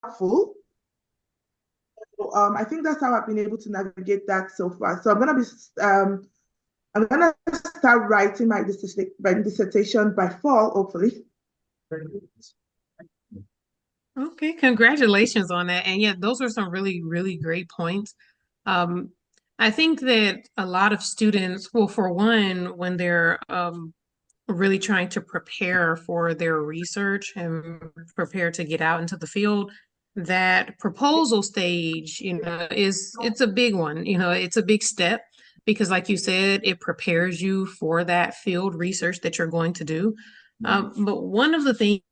helpful. So, I think that's how I've been able to navigate that so far. So I'm gonna start writing my dissertation by fall, hopefully. Okay, congratulations on that. And yeah, those are some really, really great points. Um, I think that a lot of students, well, for one, when they're really trying to prepare for their research and prepare to get out into the field, that proposal stage, it's a big one. It's a big step because, like you said, it prepares you for that field research that you're going to do. But one of the things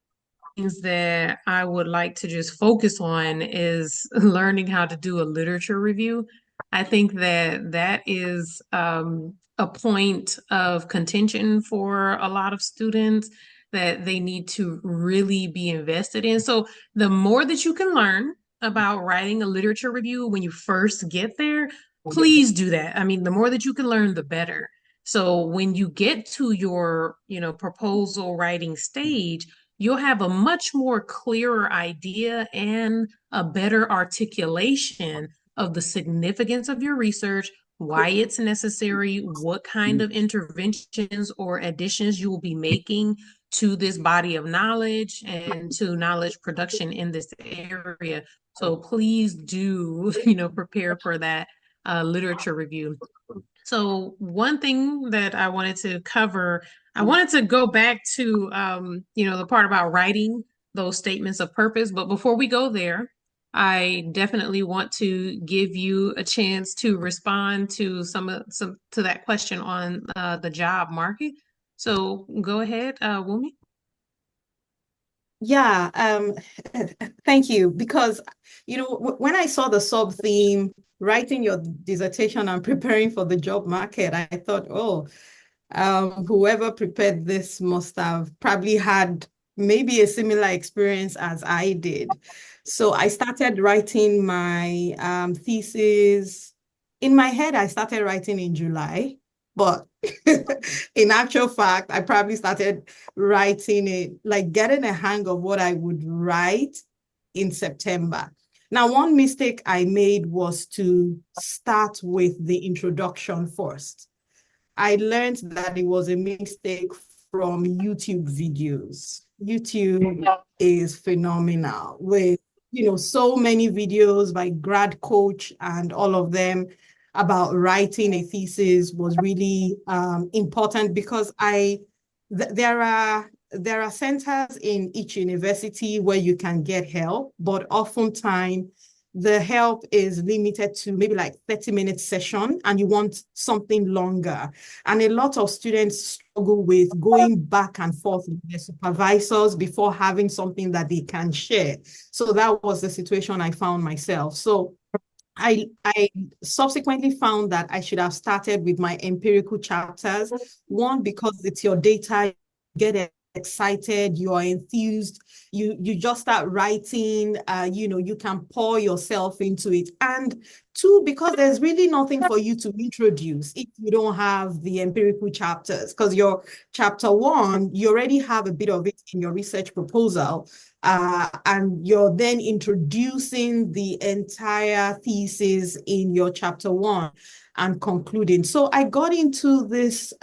that I would like to just focus on is learning how to do a literature review. I think that that is a point of contention for a lot of students that they need to really be invested in. So, the more that you can learn about writing a literature review when you first get there, please do that. I mean, the more that you can learn, the better. So, when you get to your, proposal writing stage, you'll have a much more clearer idea and a better articulation of the significance of your research, why it's necessary, what kind of interventions or additions you will be making to this body of knowledge and to knowledge production in this area. So please do, prepare for that literature review. So one thing that I wanted to cover, I wanted to go back to the part about writing those statements of purpose. But before we go there, I definitely want to give you a chance to respond to some to that question on the job market. So go ahead, Wumi. Yeah, thank you. Because, when I saw the sub theme, writing your dissertation and preparing for the job market, I thought, oh, whoever prepared this must have probably had maybe a similar experience as I did. So I started writing my thesis. In my head, I started writing in July, but in actual fact, I probably started writing it, like getting a hang of what I would write in September. Now, one mistake I made was to start with the introduction first. I learned that it was a mistake from YouTube videos. YouTube is phenomenal with, so many videos by grad coach and all of them about writing a thesis was really important because there are centers in each university where you can get help, but oftentimes the help is limited to maybe like 30-minute session and you want something longer. And a lot of students struggle with going back and forth with their supervisors before having something that they can share. So that was the situation I found myself. So I subsequently found that I should have started with my empirical chapters. One, because it's your data, you get excited, you are enthused, you just start writing, you can pour yourself into it. And two, because there's really nothing for you to introduce if you don't have the empirical chapters, because your chapter one, you already have a bit of it in your research proposal. And you're then introducing the entire thesis in your chapter one and concluding. So I got into this,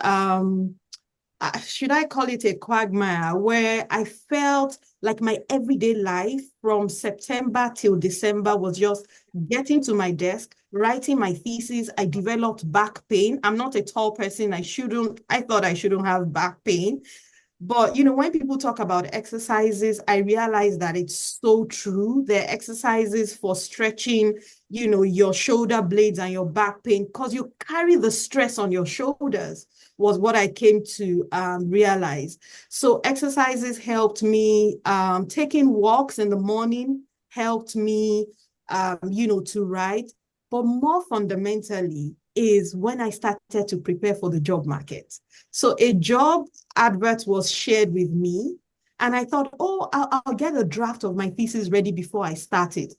should I call it a quagmire, where I felt like my everyday life from September till December was just getting to my desk, writing my thesis. I developed back pain. I'm not a tall person. I thought I shouldn't have back pain. But, when people talk about exercises, I realize that it's so true. There are exercises for stretching, your shoulder blades and your back pain, because you carry the stress on your shoulders, was what I came to realize. So exercises helped me. Taking walks in the morning helped me, to write. But more fundamentally is when I started to prepare for the job market. So a job advert was shared with me. And I thought, oh, I'll get a draft of my thesis ready before I started.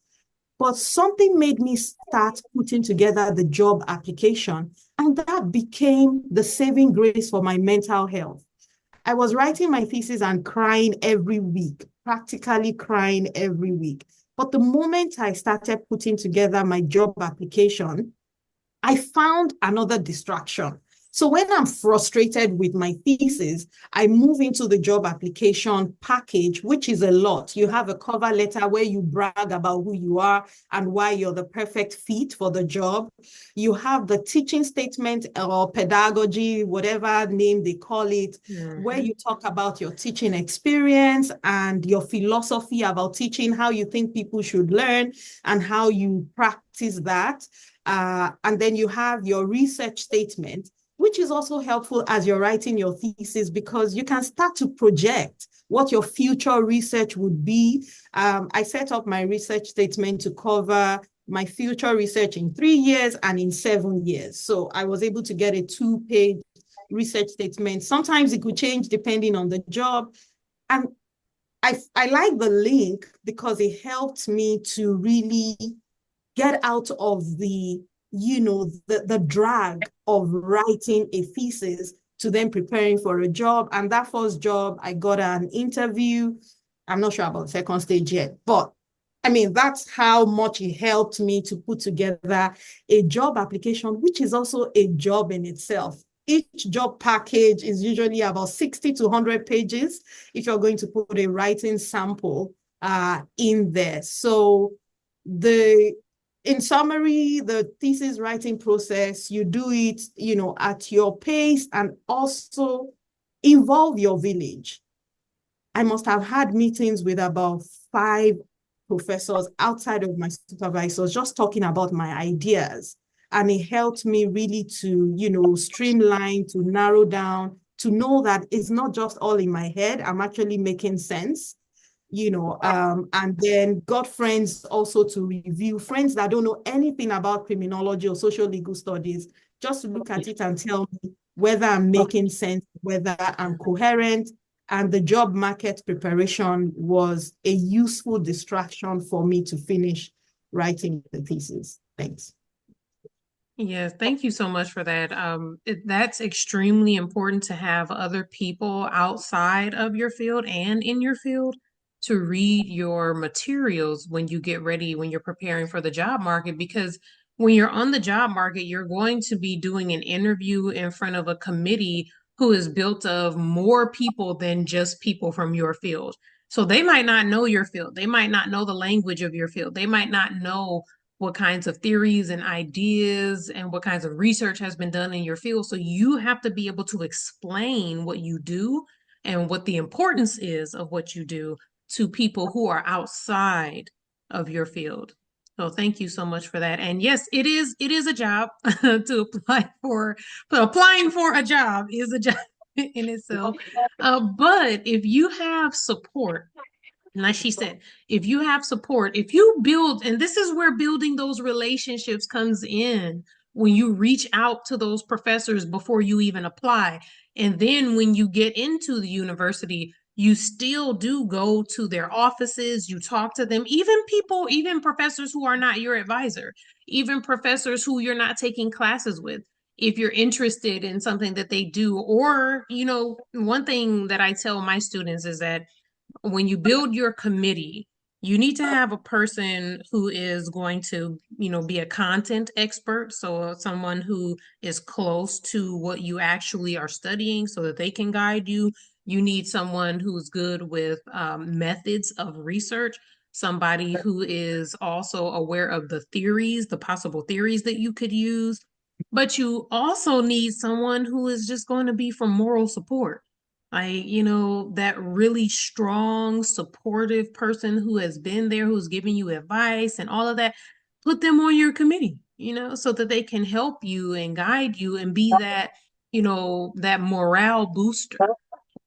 But something made me start putting together the job application. And that became the saving grace for my mental health. I was writing my thesis and crying every week, practically crying every week. But the moment I started putting together my job application, I found another distraction. So when I'm frustrated with my thesis, I move into the job application package, which is a lot. You have a cover letter where you brag about who you are and why you're the perfect fit for the job. You have the teaching statement or pedagogy, whatever name they call it, where you talk about your teaching experience and your philosophy about teaching, how you think people should learn and how you practice that. And then you have your research statement, which is also helpful as you're writing your thesis because you can start to project what your future research would be. I set up my research statement to cover my future research in 3 years and in 7 years. So I was able to get a 2-page research statement. Sometimes it could change depending on the job. And I like the link because it helped me to really get out of the drag of writing a thesis to then preparing for a job. And that first job, I got an interview. I'm not sure about the second stage yet, but I mean, that's how much it helped me to put together a job application, which is also a job in itself. Each job package is usually about 60 to 100 pages if you're going to put a writing sample in there. So in summary, the thesis writing process, you do it, at your pace and also involve your village. I must have had meetings with about 5 professors outside of my supervisors, just talking about my ideas. And it helped me really to, streamline, to narrow down, to know that it's not just all in my head. I'm actually making sense. And then got friends also to review, friends that don't know anything about criminology or social legal studies, just look at it and tell me whether I'm making sense, whether I'm coherent. And the job market preparation was a useful distraction for me to finish writing the thesis. Thanks. Yes, thank you so much for that. That's extremely important to have other people outside of your field and in your field to read your materials when you get ready, when you're preparing for the job market, because when you're on the job market, you're going to be doing an interview in front of a committee who is built of more people than just people from your field. So they might not know your field. They might not know the language of your field. They might not know what kinds of theories and ideas and what kinds of research has been done in your field. So you have to be able to explain what you do and what the importance is of what you do to people who are outside of your field. So thank you so much for that. And yes, it is a job to apply for, but applying for a job is a job in itself. But if you have support, like she said, if you have support, if you build, and this is where building those relationships comes in when you reach out to those professors before you even apply. And then when you get into the university, you still do go to their offices, you talk to them, even professors who are not your advisor, even professors who you're not taking classes with. If you're interested in something that they do, or, one thing that I tell my students is that when you build your committee, you need to have a person who is going to, be a content expert. So someone who is close to what you actually are studying so that they can guide you. You need someone who's good with methods of research, somebody who is also aware of the theories, the possible theories that you could use. But you also need someone who is just going to be for moral support. That really strong, supportive person who has been there, who's giving you advice and all of that, put them on your committee, so that they can help you and guide you and be that, that morale booster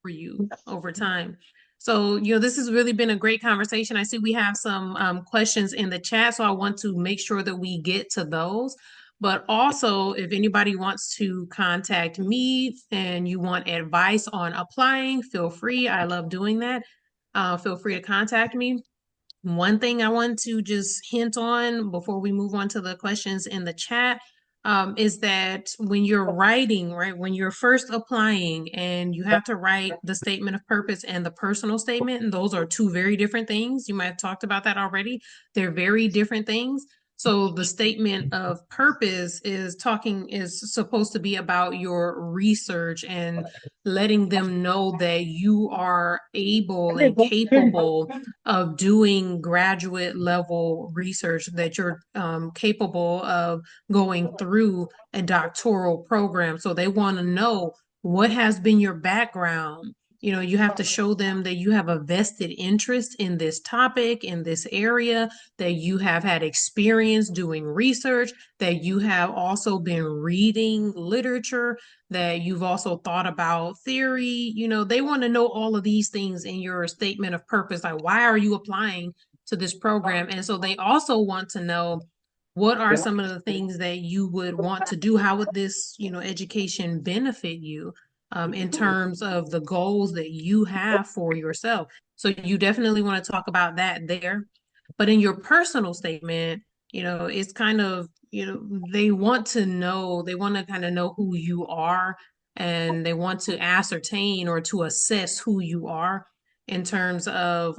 for you over time. So, this has really been a great conversation. I see we have some questions in the chat, so I want to make sure that we get to those. But also, if anybody wants to contact me and you want advice on applying, feel free. I love doing that. Feel free to contact me. One thing I want to just hint on before we move on to the questions in the chat, is that when you're writing, right, when you're first applying and you have to write the statement of purpose and the personal statement, and those are two very different things. You might have talked about that already. They're very different things. So the statement of purpose is supposed to be about your research and letting them know that you are able and capable of doing graduate level research, that you're capable of going through a doctoral program. So they want to know what has been your background. You know, you have to show them that you have a vested interest in this topic, in this area, that you have had experience doing research, that you have also been reading literature, that you've also thought about theory. You know, they want to know all of these things in your statement of purpose. Like, why are you applying to this program? And so they also want to know, what are some of the things that you would want to do? How would this, education benefit you in terms of the goals that you have for yourself? So you definitely want to talk about that there. But in your personal statement, it's kind of, they want to know, they want to kind of know who you are, and they want to ascertain or to assess who you are in terms of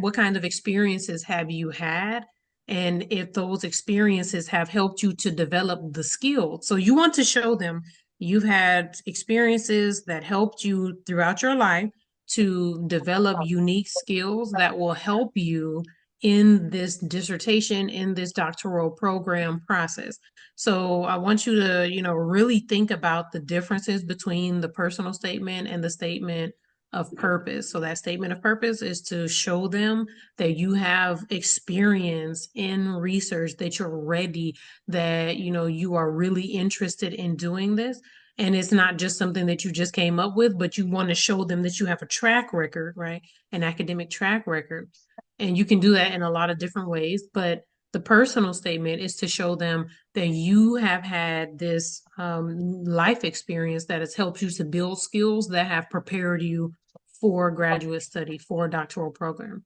what kind of experiences have you had, and if those experiences have helped you to develop the skills. So you want to show them you've had experiences that helped you throughout your life to develop unique skills that will help you in this dissertation, in this doctoral program process. So I want you to, really think about the differences between the personal statement and the statement of purpose. So that statement of purpose is to show them that you have experience in research, that you're ready, that, you are really interested in doing this. And it's not just something that you just came up with, but you want to show them that you have a track record, right? An academic track record. And you can do that in a lot of different ways. But the personal statement is to show them that you have had this life experience that has helped you to build skills that have prepared you for graduate study, for a doctoral program.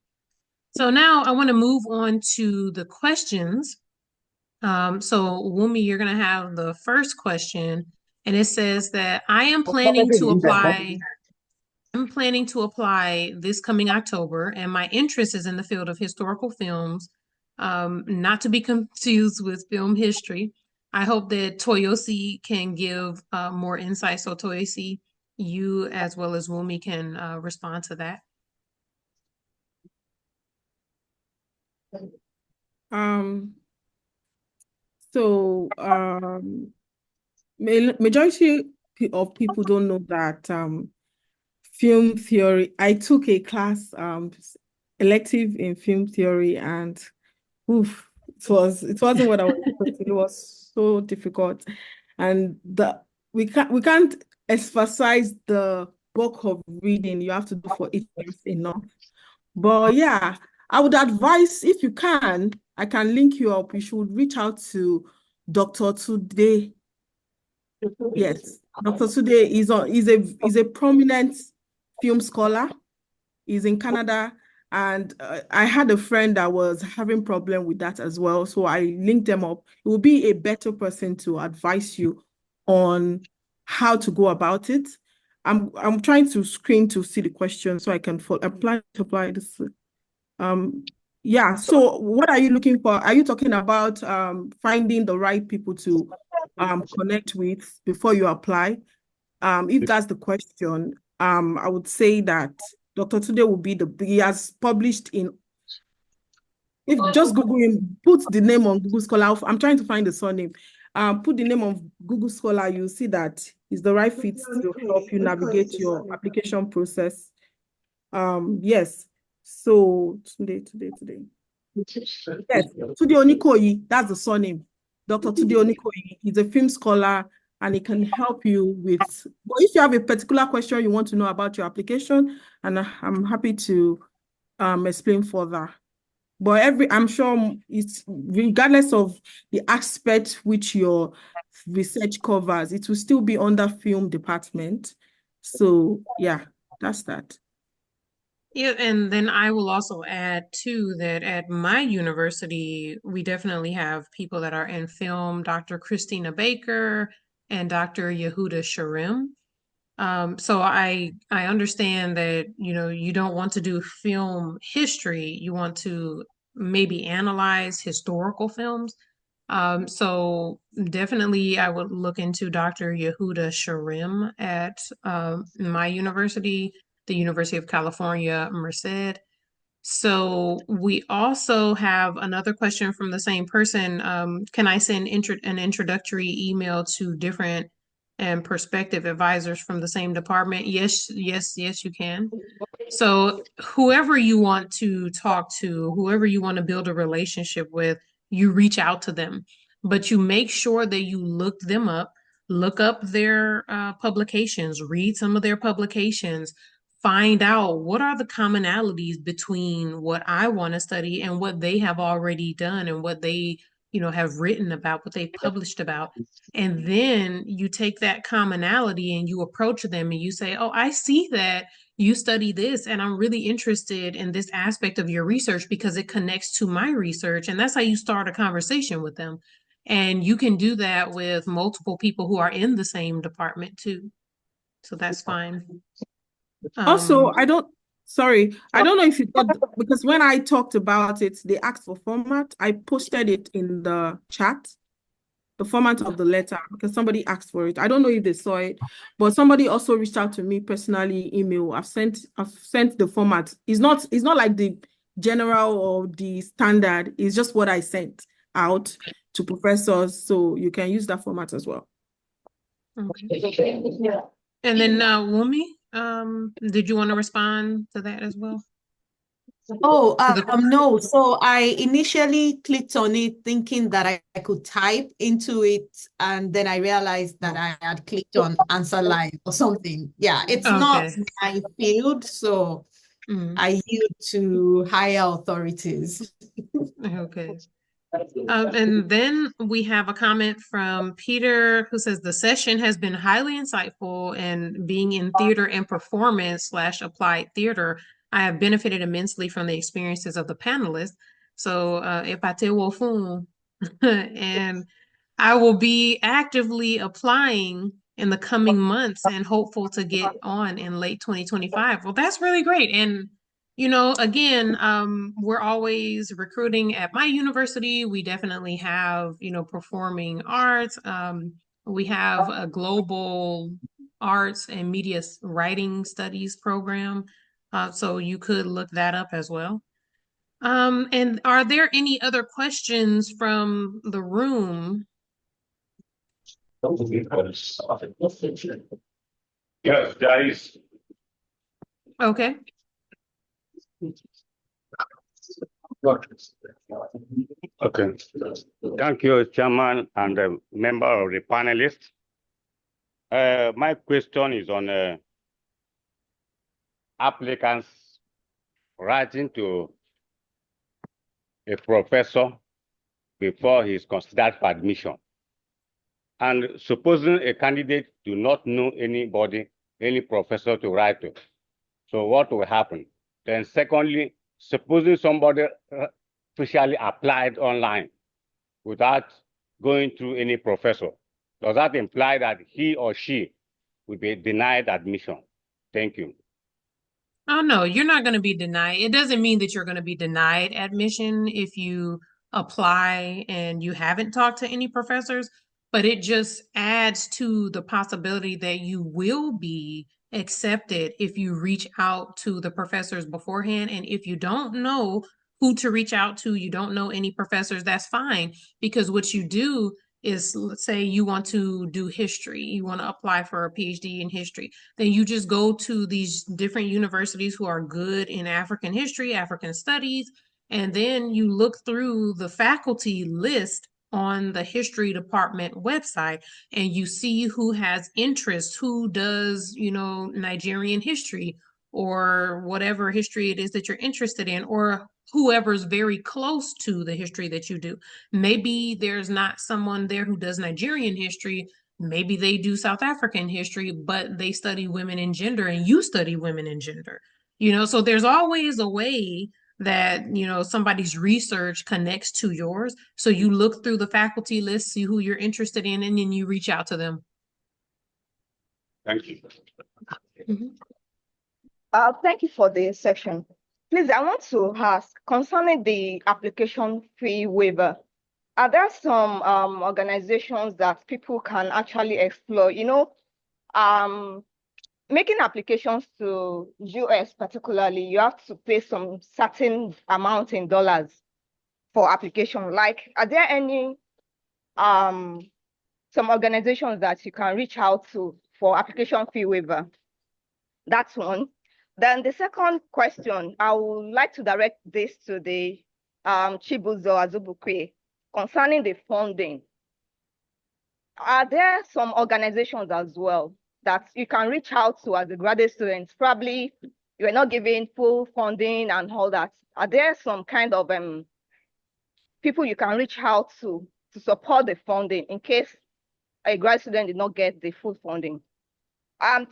So now I want to move on to the questions. So Wumi, you're going to have the first question, and it says that I'm planning to apply this coming October, and my interest is in the field of historical films, not to be confused with film history. I hope that Toyosi can give more insight. So Toyosi, you as well as Wumi can respond to that. Majority of people don't know that film theory. I took a class elective in film theory, and it wasn't what I was expecting. It was so difficult, and we can't emphasize the bulk of reading you have to do for each class enough. But yeah, I would advise, if you can, I can link you up. You should reach out to Dr. Tude. Yes, Dr. Tude is a prominent film scholar. He's in Canada, and I had a friend that was having problem with that as well. So I linked them up. It will be a better person to advise you on how to go about it. I'm trying to screen to see the question so I can apply this. Yeah, so what are you looking for? Are you talking about finding the right people to connect with before you apply? If that's the question, I would say that Dr. Tude will be he has published in, if just Google him, put the name on Google Scholar. I'm trying to find the surname. Put the name of Google Scholar, you'll see that he's the right fit to help you navigate your application process. Yes. So today. Yes, Tude Onikoyi, that's the surname. Dr. Tude Onikoyi, he's a film scholar, and he can help you with, but if you have a particular question you want to know about your application, and I'm happy to explain further. But I'm sure it's, regardless of the aspect which your research covers, it will still be under film department. So yeah, that's that. Yeah, and then I will also add too that at my university, we definitely have people that are in film, Dr. Christina Baker and Dr. Yehuda Sharim. So I understand that, you don't want to do film history. You want to maybe analyze historical films. So definitely I would look into Dr. Yehuda Sharim at my university, the University of California, Merced. So we also have another question from the same person. Can I send an introductory email to different and prospective advisors from the same department? Yes, yes, yes, you can. So whoever you want to talk to, whoever you want to build a relationship with, you reach out to them, but you make sure that you look them up, look up their publications, read some of their publications, find out what are the commonalities between what I want to study and what they have already done and what they, have written about, what they published about. And then you take that commonality and you approach them and you say, "Oh, I see that you study this, and I'm really interested in this aspect of your research because it connects to my research." And that's how you start a conversation with them. And you can do that with multiple people who are in the same department too. So that's fine. Also, I don't know if you got, because when I talked about it, they asked for format. I posted it in the chat, the format of the letter, because somebody asked for it. I don't know if they saw it, but somebody also reached out to me personally, email. I've sent the format. It's not like the general or the standard. It's just what I sent out to professors. So you can use that format as well. Okay. And then Wumi, did you want to respond to that as well? Oh, no. So I initially clicked on it thinking that I could type into it, and then I realized that I had clicked on answer live or something. Yeah, it's not Okay. my field, so I yield to higher authorities. Okay. And then we have a comment from Peter who says the session has been highly insightful, and being in theater and performance / applied theater, I have benefited immensely from the experiences of the panelists. So, epate wo fun. And I will be actively applying in the coming months and hopeful to get on in late 2025. Well, that's really great. And again, we're always recruiting at my university. We definitely have, performing arts. We have a global arts and media writing studies program. So you could look that up as well. And are there any other questions from the room? Yes, there is. Okay. Okay. Thank you, Chairman and member of the panelists. My question is on applicants writing to a professor before he is considered for admission. And supposing a candidate do not know anybody, any professor to write to, so what will happen? Then secondly, supposing somebody officially applied online without going through any professor, does that imply that he or she will be denied admission? Thank you. Oh, no, you're not going to be denied. It doesn't mean that you're going to be denied admission if you apply and you haven't talked to any professors, but it just adds to the possibility that you will be accepted if you reach out to the professors beforehand. And if you don't know who to reach out to, you don't know any professors, that's fine. Because what you do is, let's say you want to do history, you want to apply for a PhD in history, then you just go to these different universities who are good in African history, African studies, and then you look through the faculty list on the history department website and you see who has interest, who does, Nigerian history or whatever history it is that you're interested in, or whoever's very close to the history that you do. Maybe there's not someone there who does Nigerian history. Maybe they do South African history, but they study women and gender, and you study women and gender. So there's always a way that, somebody's research connects to yours. So you look through the faculty list, see who you're interested in, and then you reach out to them. Thank you. Thank you for the section. Please, I want to ask concerning the application fee waiver. Are there some organizations that people can actually explore? Making applications to US particularly, you have to pay some certain amount in dollars for application. Like, are there any some organizations that you can reach out to for application fee waiver? That's one. Then the second question, I would like to direct this to the Chibuzo Azubukwe concerning the funding. Are there some organizations as well that you can reach out to as a graduate student? Probably you are not given full funding and all that. Are there some kind of people you can reach out to support the funding in case a grad student did not get the full funding?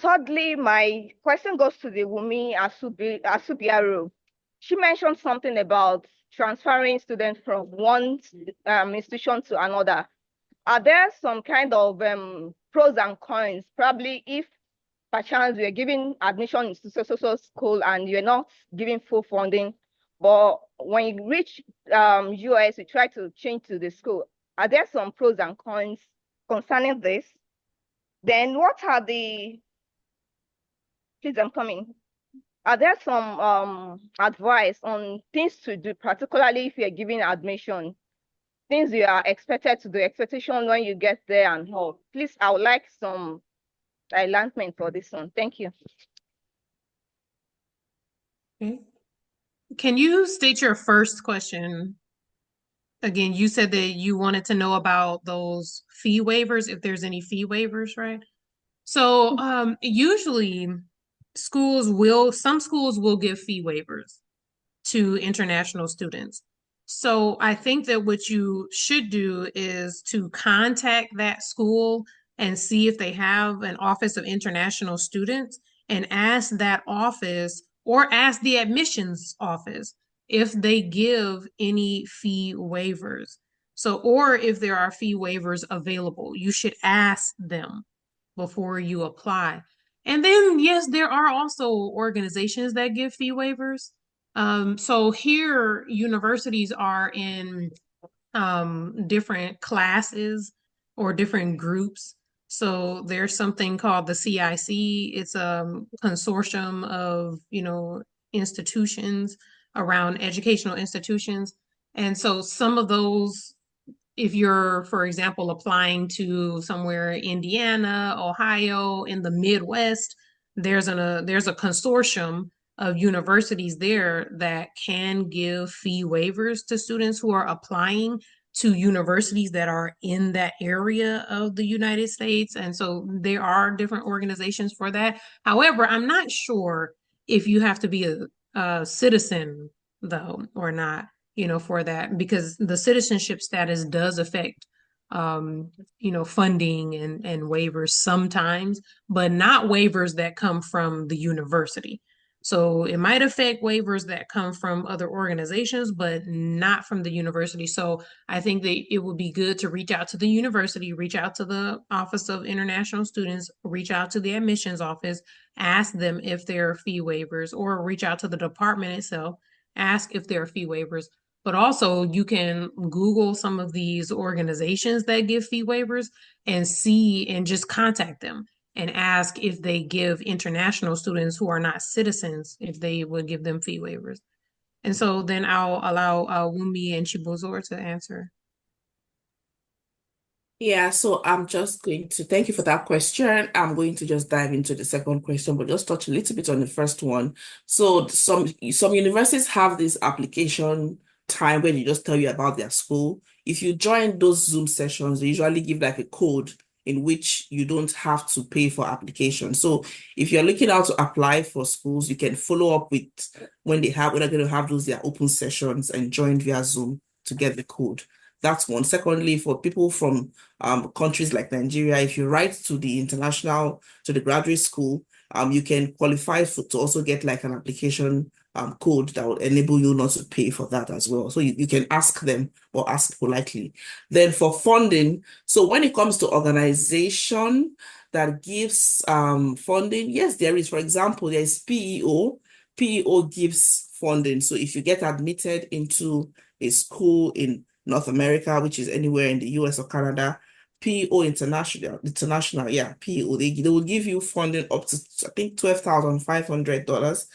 Thirdly, my question goes to the Wumi Asubiaro. She mentioned something about transferring students from one institution to another. Are there some kind of pros and cons? Probably if perchance you're giving admission into so school and you're not giving full funding, but when you reach US, you try to change to the school. Are there some pros and cons concerning this? Then what are the, please, I'm coming. Are there some advice on things to do, particularly if you're giving admission, things you are expected to do, expectation when you get there and all? Please, I would like some enlightenment for this one. Thank you. Okay. Can you state your first question? Again, you said that you wanted to know about those fee waivers, if there's any fee waivers, right? So usually some schools will give fee waivers to international students. So I think that what you should do is to contact that school and see if they have an Office of International Students and ask that office or ask the admissions office if they give any fee waivers. So, or if there are fee waivers available, you should ask them before you apply. And then, yes, there are also organizations that give fee waivers. So here, universities are in different classes or different groups. So there's something called the CIC. It's a consortium of, institutions around educational institutions. And so some of those, if you're, for example, applying to somewhere Indiana, Ohio, in the Midwest, there's a consortium of universities there that can give fee waivers to students who are applying to universities that are in that area of the United States. And so there are different organizations for that. However, I'm not sure if you have to be a citizen, though, or not, for that, because the citizenship status does affect funding and waivers sometimes, but not waivers that come from the university. So it might affect waivers that come from other organizations, but not from the university. So I think that it would be good to reach out to the university, reach out to the Office of International Students, reach out to the admissions office, ask them if there are fee waivers, or reach out to the department itself, ask if there are fee waivers. But also you can Google some of these organizations that give fee waivers and see and just contact them and ask if they give international students who are not citizens, if they would give them fee waivers. And so then I'll allow Wumi and Chibuzor to answer. Yeah, so I'm just going to thank you for that question. I'm going to just dive into the second question, but just touch a little bit on the first one. So some universities have this application time where they just tell you about their school. If you join those Zoom sessions, they usually give like a code in which you don't have to pay for application. So if you're looking out to apply for schools, you can follow up with when they're going to have their open sessions and join via Zoom to get the code. That's one. Secondly, for people from countries like Nigeria, if you write to the graduate school, you can qualify to also get like an application code that will enable you not to pay for that as well. So you can ask them or ask politely. Then for funding, so when it comes to organization that gives funding, yes, there is. For example, there is PEO. PEO gives funding. So if you get admitted into a school in North America, which is anywhere in the US or Canada, PEO international, yeah, PEO, they will give you funding up to, I think, $12,500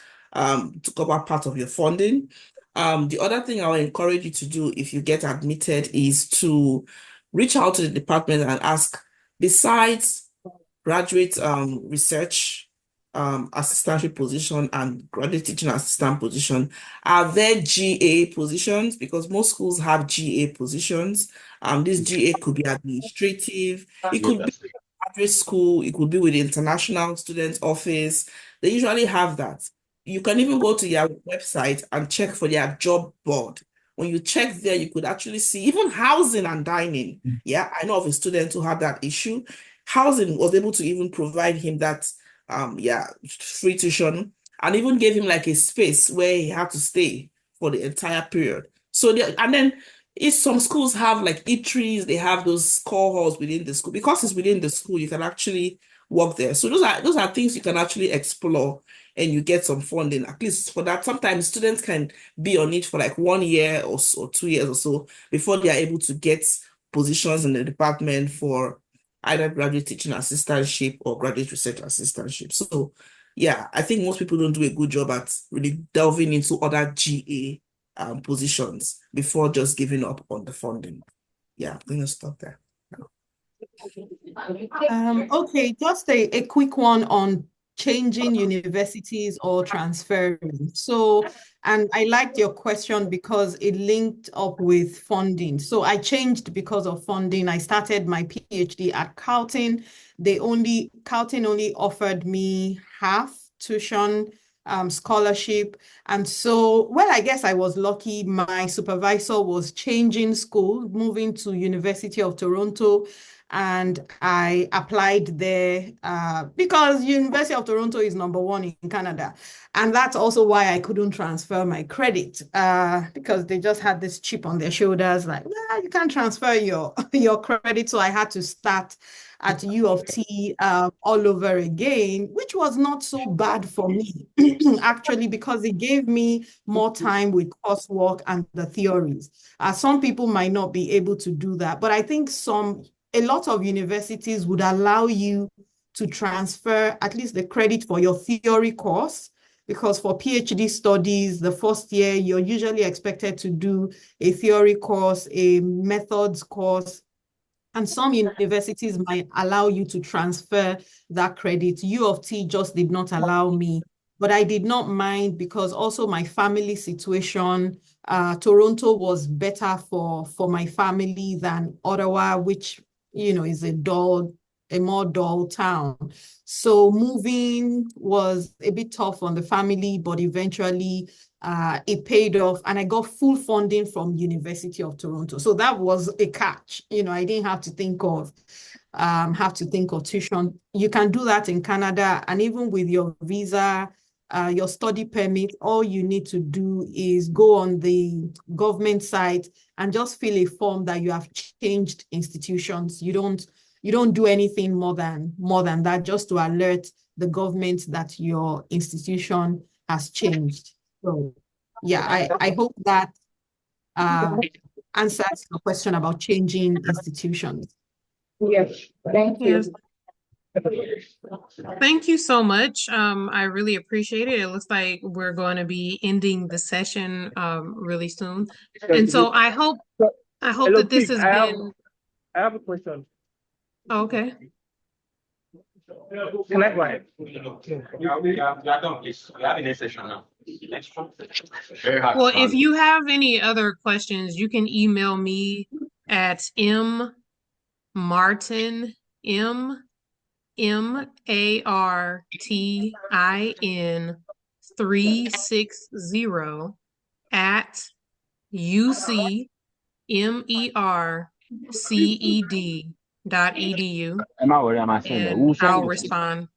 to cover part of your funding. The other thing I will encourage you to do if you get admitted is to reach out to the department and ask, besides graduate research assistantship position and graduate teaching assistant position, are there GA positions? Because most schools have GA positions. This GA could be administrative, it could be graduate school, it could be with the international student office. They usually have that. You can even go to their website and check for their job board. When you check there, you could actually see even housing and dining. Yeah, I know of a student who had that issue. Housing was able to even provide him that free tuition, and even gave him like a space where he had to stay for the entire period. So and then if some schools have like eateries, they have those core halls within the school. Because it's within the school, you can actually work there. So those are things you can actually explore, and you get some funding, at least for that. Sometimes students can be on it for like 1 year or 2 years or so before they are able to get positions in the department for either graduate teaching assistantship or graduate research assistantship. So yeah, I think most people don't do a good job at really delving into other GA positions before just giving up on the funding. Yeah, I'm going to stop there. Okay, just a quick one on changing universities or transferring. So, and I liked your question because it linked up with funding. So I changed because of funding. I started my PhD at Carleton. Carleton only offered me half tuition scholarship. And so, well, I guess I was lucky. My supervisor was changing school, moving to University of Toronto. And I applied there because University of Toronto is #1 in Canada. And that's also why I couldn't transfer my credit because they just had this chip on their shoulders like, nah, you can't transfer your credit. So I had to start at U of T all over again, which was not so bad for me, actually, because it gave me more time with coursework and the theories. Some people might not be able to do that, but I think a lot of universities would allow you to transfer at least the credit for your theory course, because for PhD studies, the first year, you're usually expected to do a theory course, a methods course, and some universities might allow you to transfer that credit. U of T just did not allow me, but I did not mind because also my family situation, Toronto was better for my family than Ottawa, which is a more dull town. So moving was a bit tough on the family, but eventually it paid off, and I got full funding from University of Toronto. So that was a catch. I didn't have to think of tuition. You can do that in Canada, and even with your visa, your study permit, all you need to do is go on the government site and just fill a form that you have changed institutions. You don't do anything more than that, just to alert the government that your institution has changed. So yeah, I hope that answers your question about changing institutions. Yes, thank you. Yes. Thank you so much. I really appreciate it. It looks like we're going to be ending the session really soon. And so I hope Hello, that this please, has been. I have a question. Okay. Can I go ahead? Well, if you have any other questions, you can email me at mmartin, MMARTIN 360 at UCMERCED.edu, and I'll respond.